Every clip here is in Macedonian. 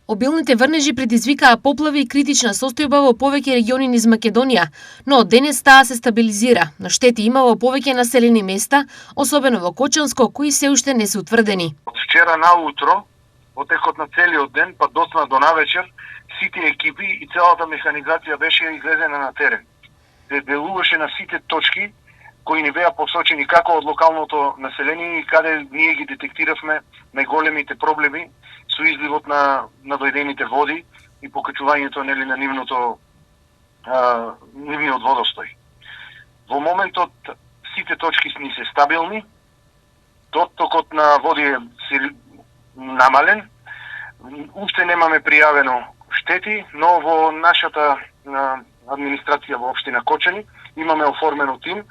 Обилните врнежи предизвикаа поплави и критична состојба во повеќе региони низ Македонија, но од денес таа се стабилизира, но штети има во повеќе населени места, особено во Кочанско, кои се уште не се утврдени. Од вчера наутро, во текот на целиот ден, па доцна до навечер, сите екипи и целата механизација беше излезена на терен. Се делуваше на сите точки кои ни беа посочени како од локалното население и каде ние ги детектиравме најголемите проблеми со изливот на дојдените води и покачувањето на нивниот водостој. Во моментот сите точки ни се стабилни, дотокот на води е намален, уште немаме пријавено штети, но во нашата администрација во општина Кочани имаме оформено тим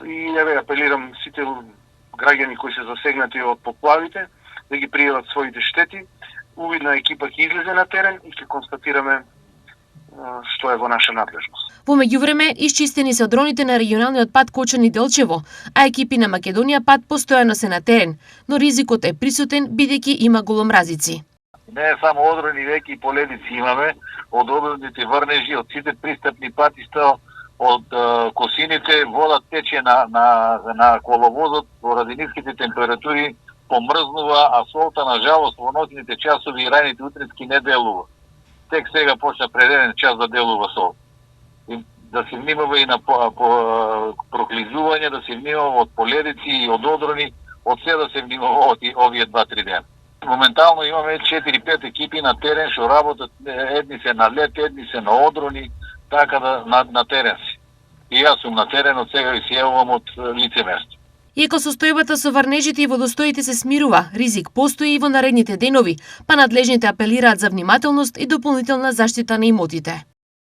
и еве апелирам сите граѓани кои се засегнати од поплавите да ги пријават своите штети. Увидна екипа ќе излезе на терен и ќе констатираме што е во наша надлежност. Во меѓувреме, исчистени се одроните на регионалниот пат Кочани-Делчево, а екипи на Македонија пат постојано се на терен, но ризикот е присутен бидејќи има голомразици. Не е само одрони, веќе и поледици имаме, од одроните врнежи, од сите пристапни патишта, од косините, вода тече на коловозот, поради ниските температури, помрзнува, асфалта на жалост во ноќните часови и раните утрески не делува. Тек сега почна пред еден час да делува асфалт. Да се внимава и на проклизување, да се внимава од поледици и од одрони, од се да се внимава од овие 2-3 дена. Моментално имаме 4-5 екипи на терен што работат, едни се на лед, едни се на одрони, така да на терен си. И јас сум на терен, од сега ви се јавувам од лице место. Иако состојбата со врнежите и водостоите се смирува, ризик постои и во наредните денови, па надлежните апелираат за внимателност и дополнителна заштита на имотите.